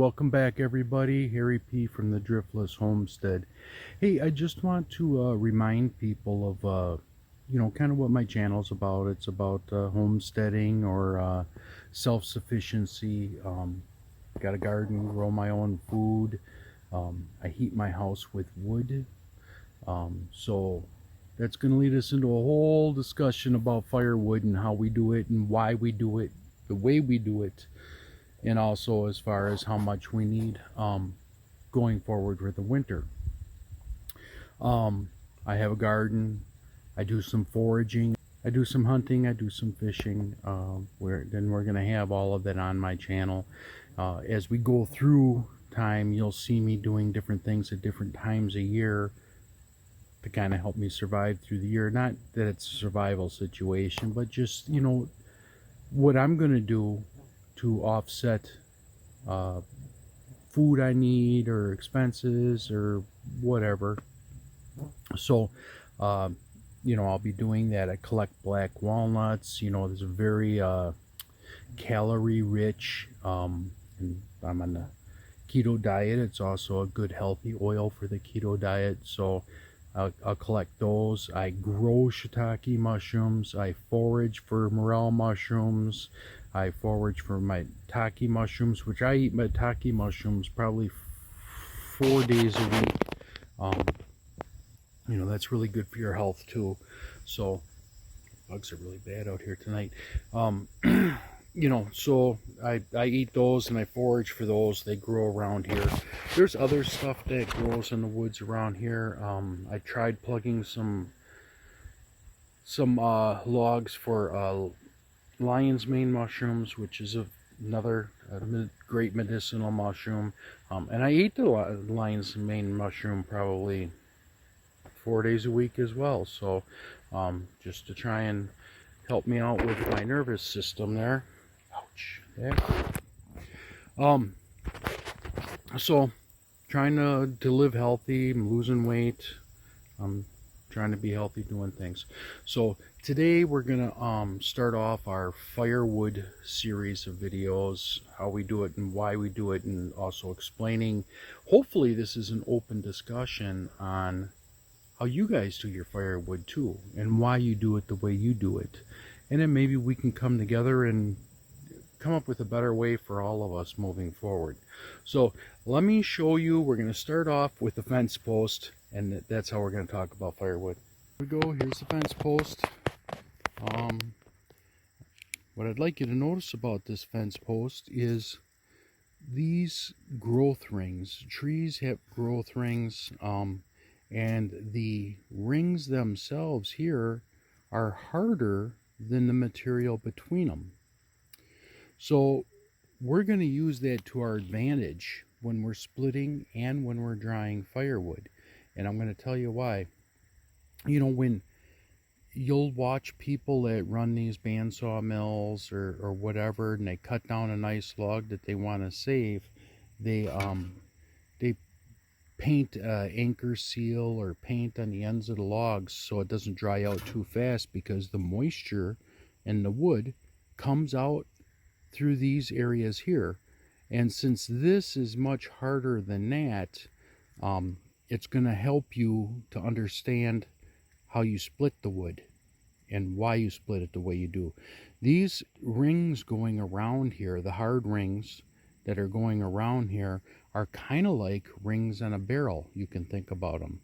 welcome back everybody. Harry P from the Driftless Homestead. Hey, I just want to remind people of kind of what my channel's about. It's about homesteading or self-sufficiency. Got a garden, grow my own food. I heat my house with wood. So that's going to lead us into a whole discussion about firewood and how we do it and why we do it the way we do it, and also as far as how much we need going forward for the winter. I have a garden. I do some foraging. I do some hunting. I do some fishing. We're going to have all of that on my channel. As we go through time, you'll see me doing different things at different times a year to kind of help me survive through the year. Not that it's a survival situation, but just, what I'm going to do to offset food I need or expenses or whatever. So, I'll be doing that. I collect black walnuts. There's a very calorie rich, and I'm on the keto diet. It's also a good healthy oil for the keto diet. So I'll collect those. I grow shiitake mushrooms. I forage for morel mushrooms. I forage for my taki mushrooms, which I eat my taki mushrooms probably 4 days a week. That's really good for your health too. So bugs are really bad out here tonight. So I eat those and I forage for those. They grow around here. There's other stuff that grows in the woods around here. I tried plugging some logs for lion's mane mushrooms, which is another great medicinal mushroom. And I eat the lion's mane mushroom probably 4 days a week as well. So just to try and help me out with my nervous system there. Ouch. There. So trying to live healthy. I'm losing weight. I'm trying to be healthy, doing things. So today we're gonna start off our firewood series of videos, how we do it and why we do it, and also explaining, hopefully this is an open discussion on how you guys do your firewood too, and why you do it the way you do it. And then maybe we can come together and come up with a better way for all of us moving forward. So let me show you. We're going to start off with the fence post, and that's how we're going to talk about firewood. Here we go. Here's the fence post. What I'd like you to notice about this fence post is these growth rings. Trees have growth rings, and the rings themselves here are harder than the material between them. So we're going to use that to our advantage when we're splitting and when we're drying firewood. And I'm going to tell you why. When you'll watch people that run these bandsaw mills or whatever, and they cut down a nice log that they want to save, they paint anchor seal or paint on the ends of the logs so it doesn't dry out too fast, because the moisture in the wood comes out through these areas here. And since this is much harder than that, it's going to help you to understand how you split the wood and why you split it the way you do. These rings going around here, the hard rings that are going around here, are kind of like rings on a barrel. You can think about them,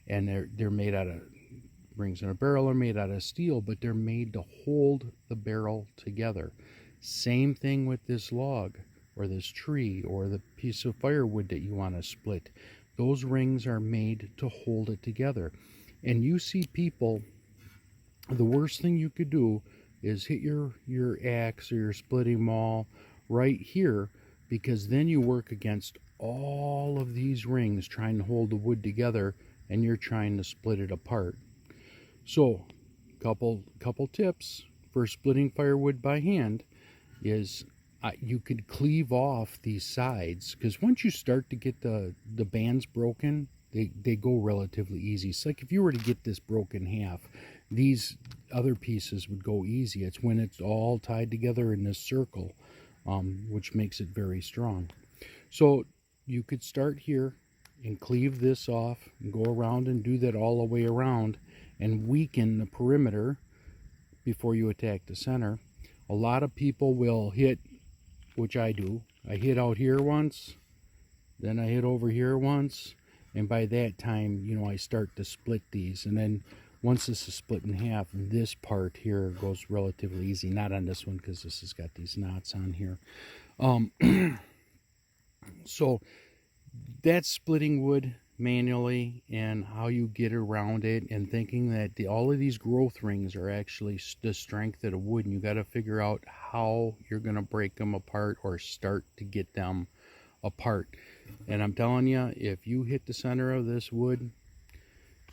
and they're made out of, rings in a barrel are made out of steel, but they're made to hold the barrel together. Same thing with this log or this tree or the piece of firewood that you want to split. Those rings are made to hold it together. And you see people, the worst thing you could do is hit your axe or your splitting maul right here, because then you work against all of these rings trying to hold the wood together, and you're trying to split it apart. So couple tips for splitting firewood by hand is you could cleave off these sides, because once you start to get the bands broken, they go relatively easy. It's like if you were to get this broken half, these other pieces would go easy. It's when it's all tied together in this circle, which makes it very strong. So you could start here and cleave this off and go around and do that all the way around and weaken the perimeter before you attack the center. A lot of people will hit, which I do. I hit out here once, then I hit over here once, and by that time, you know, I start to split these. And then once this is split in half, this part here goes relatively easy. Not on this one because this has got these knots on here. So that's splitting wood manually and how you get around it, and thinking that all of these growth rings are actually the strength of the wood, and you got to figure out how you're going to break them apart or start to get them apart. And I'm telling you, if you hit the center of this wood,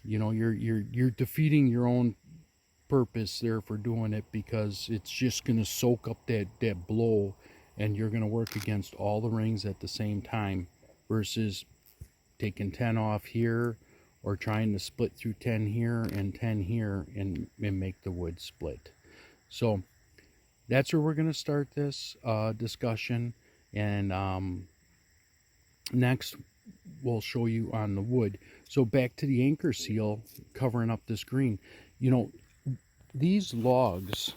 you know, you're defeating your own purpose there for doing it, because it's just going to soak up that blow, and you're going to work against all the rings at the same time, versus taking 10 off here or trying to split through 10 here and 10 here and make the wood split. So that's where we're going to start this discussion. And next we'll show you on the wood. So back to the anchor seal covering up this green. You know, these logs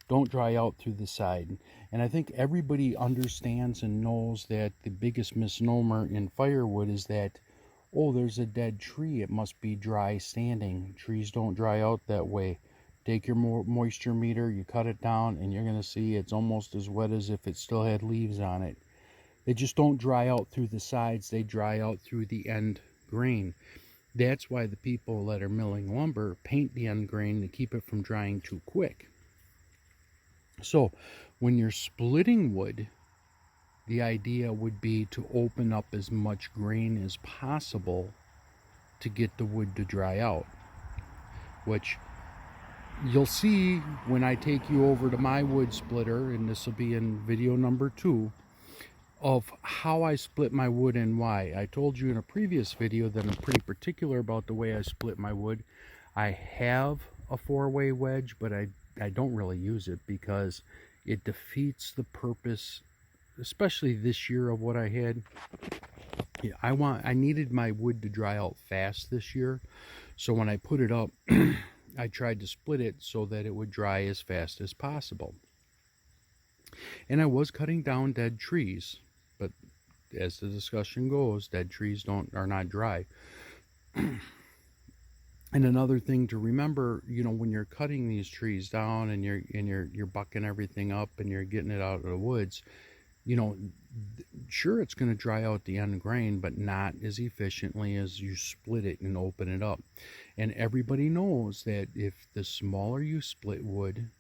don't dry out through the side. And I think everybody understands and knows that the biggest misnomer in firewood is that, oh, there's a dead tree, it must be dry standing. Trees don't dry out that way. Take your moisture meter, you cut it down, and you're going to see it's almost as wet as if it still had leaves on it. They just don't dry out through the sides, they dry out through the end grain. That's why the people that are milling lumber paint the end grain to keep it from drying too quick. So when you're splitting wood, the idea would be to open up as much grain as possible to get the wood to dry out, which you'll see when I take you over to my wood splitter, and this will be in video number 2, of how I split my wood and why. I told you in a previous video that I'm pretty particular about the way I split my wood. I have a 4-way wedge, but I don't really use it because it defeats the purpose, especially this year, of what I had. Yeah, I needed my wood to dry out fast this year, so when I put it up, I tried to split it so that it would dry as fast as possible. And I was cutting down dead trees, but as the discussion goes, dead trees are not dry. And another thing to remember, you know, when you're cutting these trees down and you're bucking everything up and you're getting it out of the woods, you know, sure, it's going to dry out the end grain, but not as efficiently as you split it and open it up. And everybody knows that if the smaller you split wood,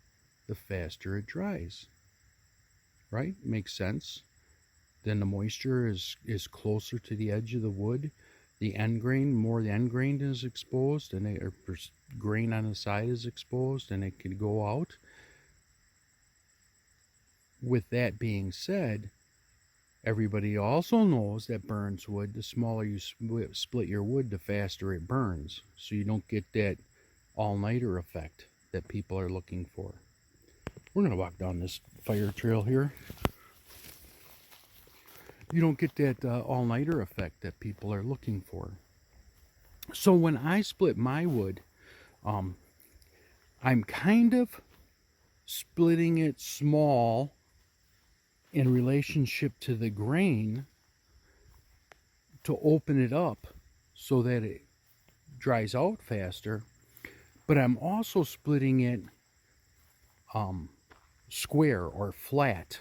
the faster it dries. Right? Makes sense. Then the moisture is closer to the edge of the wood. The end grain, more the end grain is exposed, and grain on the side is exposed, and it can go out. With that being said, everybody also knows that burns wood, the smaller you split your wood, the faster it burns. So you don't get that all-nighter effect that people are looking for. We're going to walk down this fire trail here. You don't get that all-nighter effect that people are looking for. So when I split my wood, I'm kind of splitting it small in relationship to the grain to open it up so that it dries out faster, but I'm also splitting it square or flat,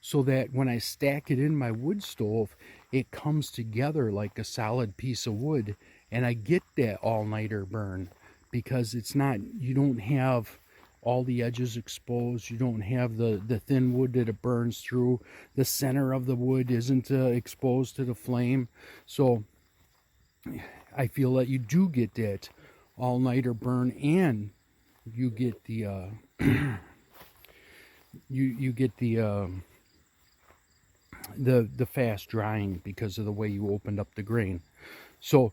so that when I stack it in my wood stove, it comes together like a solid piece of wood, and I get that all-nighter burn, because it's not, you don't have all the edges exposed, you don't have the thin wood that it burns through, the center of the wood isn't exposed to the flame. So I feel that you do get that all-nighter burn, and you get the you get the fast drying because of the way you opened up the grain. So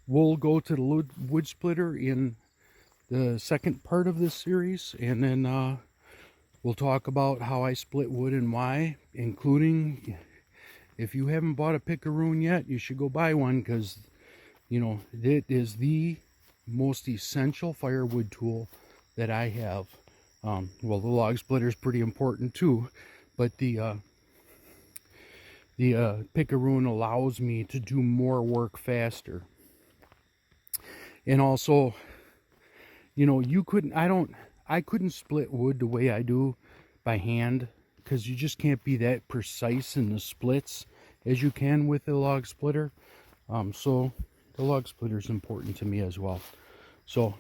we'll go to the wood splitter in the second part of this series, and then We'll talk about how I split wood and why, including if you haven't bought a picaroon yet, you should go buy one, because, you know, it is the most essential firewood tool that I have. Well, the log splitter is pretty important too, but the picaroon allows me to do more work faster. And also, you know, I couldn't split wood the way I do by hand, because you just can't be that precise in the splits as you can with a log splitter. So the log splitter is important to me as well. So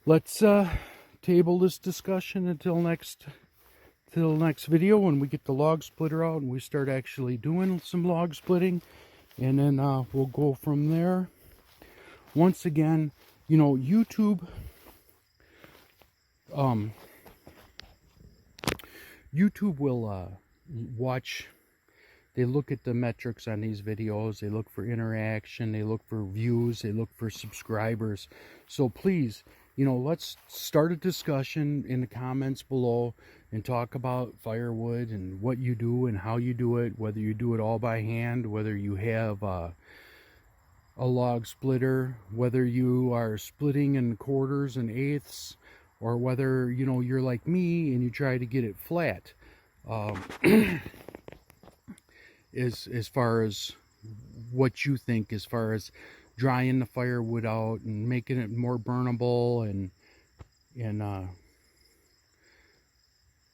let's table this discussion until next video, when we get the log splitter out and we start actually doing some log splitting, and then we'll go from there. Once again, you know, YouTube will watch. They look at the metrics on these videos. They look for interaction. They look for views. They look for subscribers. So please, you know, let's start a discussion in the comments below and talk about firewood and what you do and how you do it, whether you do it all by hand, whether you have a log splitter, whether you are splitting in quarters and eighths, or whether, you know, you're like me and you try to get it flat. As far as what you think, as far as drying the firewood out and making it more burnable, and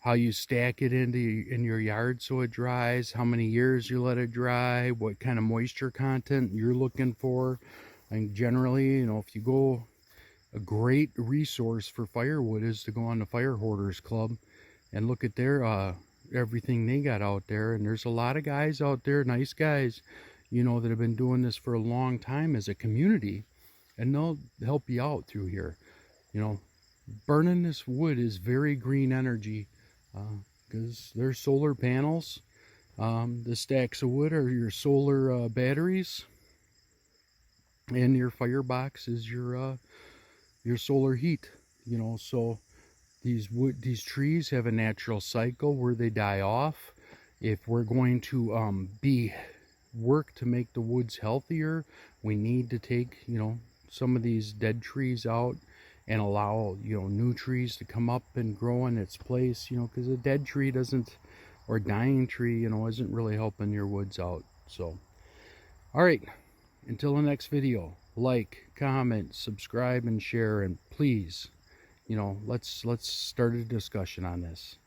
how you stack it in your yard so it dries, how many years you let it dry, what kind of moisture content you're looking for. And generally, you know, if you go, a great resource for firewood is to go on the Fire Hoarders Club and look at their everything they got out there. And there's a lot of guys out there, nice guys, you know, that have been doing this for a long time as a community, and they'll help you out through here. You know, burning this wood is very green energy, because there's solar panels. The stacks of wood are your solar batteries, and your firebox is your solar heat. You know, so these trees have a natural cycle where they die off. If we're going to work to make the woods healthier, we need to take, you know, some of these dead trees out and allow, you know, new trees to come up and grow in its place, you know, because a dead tree doesn't, or dying tree, you know, isn't really helping your woods out. So, all right, until the next video, like, comment, subscribe, and share, and please, you know, let's start a discussion on this.